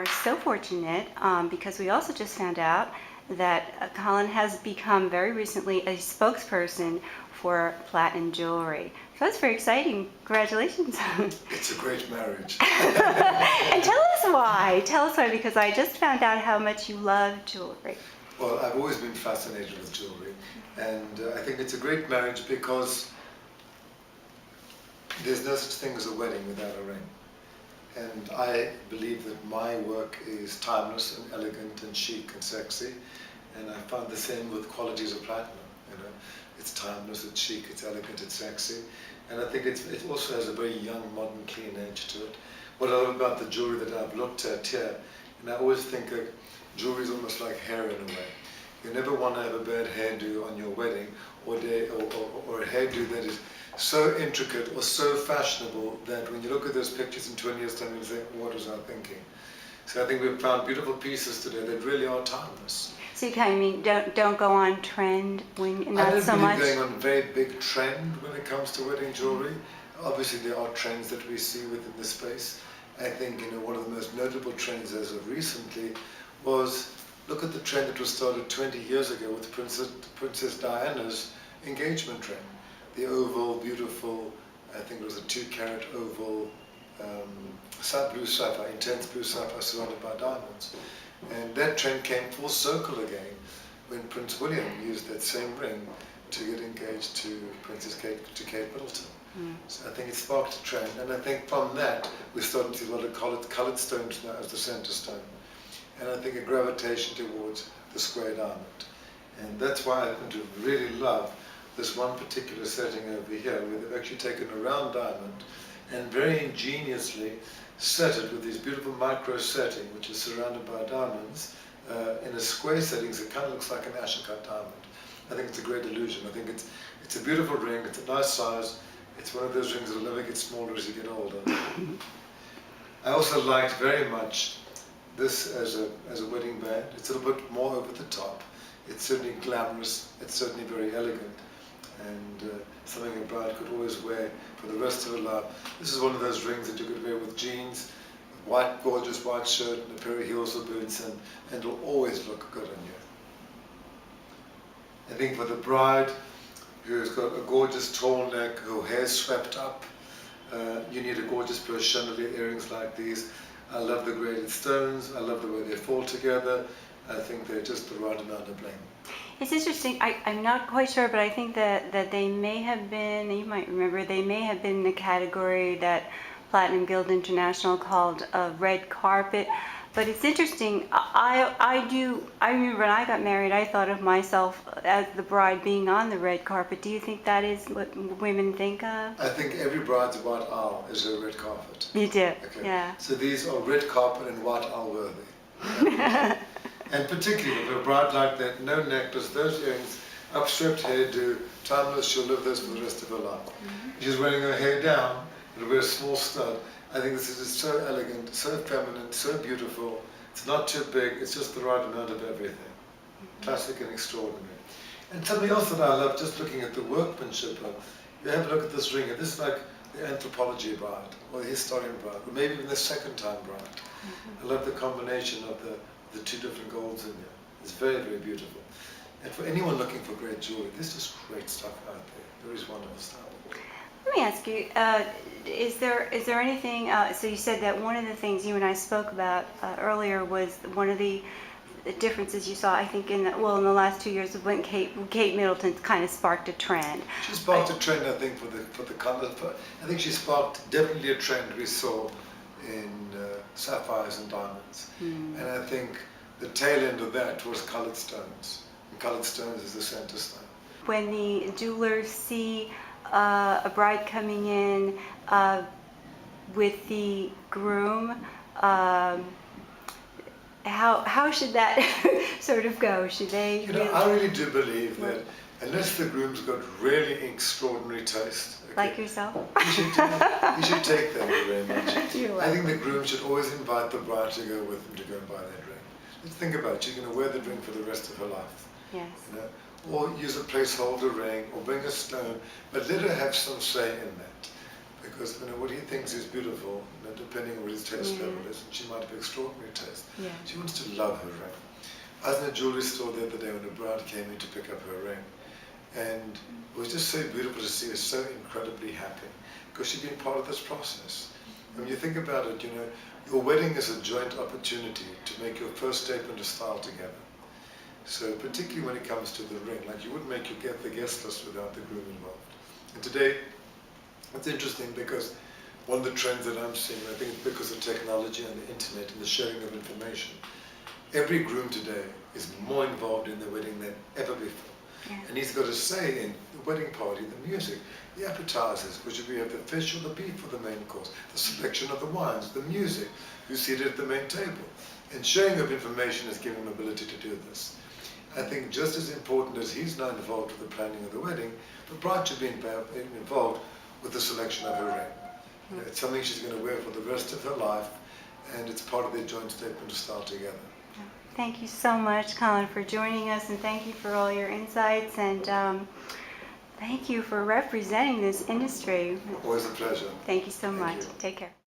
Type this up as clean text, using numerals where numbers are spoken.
are so fortunate because we also just found out that Colin has become very recently a spokesperson for platinum jewelry. So that's very exciting. Congratulations. It's a great marriage. And tell us why. Tell us why, because I just found out how much you love jewelry. Well, I've always been fascinated with jewelry, and I think it's a great marriage because there's no such thing as a wedding without a ring. And I believe that my work is timeless and elegant and chic and sexy, and I found the same with qualities of platinum. It's timeless, it's chic, it's elegant, it's sexy, and I think it also has a very young, modern, clean edge to it. What I love about the jewelry that I've looked at here, and I always think that jewelry is almost like hair in a way. You never want to have a bad hairdo on your wedding, or a hairdo that is so intricate or so fashionable that when you look at those pictures in 20 years' time, you say, what was I thinking? So I think we've found beautiful pieces today that really are timeless. So you kind of mean don't go on trend when not so much? I don't believe going on a very big trend when it comes to wedding jewelry. Obviously there are trends that we see within the space. I think one of the most notable trends as of recently was, look at the trend that was started 20 years ago with Princess Diana's engagement trend. The oval, beautiful, I think it was a 2-carat oval, blue sapphire, intense blue sapphire surrounded by diamonds. And that trend came full circle again when Prince William used that same ring to get engaged to Kate Middleton. So I think it sparked a trend, and I think from that we're starting to see a lot of colored stones now as the center stone. And I think a gravitation towards the square diamond. And that's why I happen to really love this one particular setting over here, where they've actually taken a round diamond and very ingeniously set it with these beautiful micro setting, which is surrounded by diamonds, in a square setting, so it kind of looks like an Ashokat diamond. I think it's a great illusion. I think it's a beautiful ring, it's a nice size, it's one of those rings that will never get smaller as you get older. I also liked very much this as a wedding band. It's a little bit more over the top. It's certainly glamorous, it's certainly very elegant, and something a bride could always wear for the rest of her life. This is one of those rings that you could wear with jeans, white, gorgeous white shirt, and a pair of heels or boots, and it'll always look good on you. I think for the bride who's got a gorgeous tall neck, her hair's swept up, you need a gorgeous pair of chandelier earrings like these. I love the graded stones, I love the way they fall together. I think they're just the right amount of bling. It's interesting, I'm not quite sure, but I think that they may have been, you might remember, they may have been in the category that Platinum Guild International called a red carpet. But it's interesting, I remember when I got married, I thought of myself as the bride being on the red carpet. Do you think that is what women think of? I think every bride's white owl is a red carpet. You do, okay. Yeah. So these are red carpet and white owl worthy. And particularly with a bride like that, no necklace, those earrings, upswept hairdo, timeless, she'll live this for the rest of her life. She's wearing her hair down, it'll wear a small stud. I think this is just so elegant, so feminine, so beautiful. It's not too big, it's just the right amount of everything. Classic and extraordinary. And something else that I love, just looking at the workmanship of, you have a look at this ring, and this is like the anthropology bride, or the historian bride, or maybe even the second time bride. I love the combination of the two different golds in there. It's very, very beautiful. And for anyone looking for great jewelry, there's just great stuff out there. There is wonderful stuff. Let me ask you, is there anything, so you said that one of the things you and I spoke about earlier was one of the differences you saw, I think, in the last 2 years of when Kate Middleton kind of sparked a trend. She sparked a trend, I think, for the color. I think she sparked definitely a trend we saw in sapphires and diamonds. And I think the tail end of that was colored stones. And colored stones is the center stone. When the jewelers see a bride coming in with the groom, how should that sort of go? Should they? I really do believe that unless the groom's got really extraordinary taste, okay, like yourself, you should take that very much. I think the groom should always invite the bride to go with him to go and buy that ring. Just think about it. She's going to wear the ring for the rest of her life. Yes. Or use a placeholder ring, or bring a stone, but let her have some say in that. because what he thinks is beautiful, depending on what his taste level is, and she might have extraordinary taste. Yeah. She wants to love her ring. I was in a jewelry store the other day when a bride came in to pick up her ring, and it was just so beautiful to see her so incredibly happy because she'd been part of this process. And when you think about it, your wedding is a joint opportunity to make your first statement of style together. So particularly when it comes to the ring, like you wouldn't make the guest list without the groom involved. And today, it's interesting because one of the trends that I'm seeing, I think it's because of technology and the internet and the sharing of information, every groom today is more involved in the wedding than ever before. Yeah. And he's got a say in the wedding party, the music, the appetizers, which we have the fish or the beef for the main course, the selection of the wines, the music, who's seated at the main table. And sharing of information has given him the ability to do this. I think just as important as he's now involved with the planning of the wedding, the bride should be involved with the selection of her ring. It's something she's going to wear for the rest of her life, and it's part of their joint statement of style together. Thank you so much, Colin, for joining us, and thank you for all your insights, and thank you for representing this industry. Always a pleasure. Thank you so Thank much. you. Take care.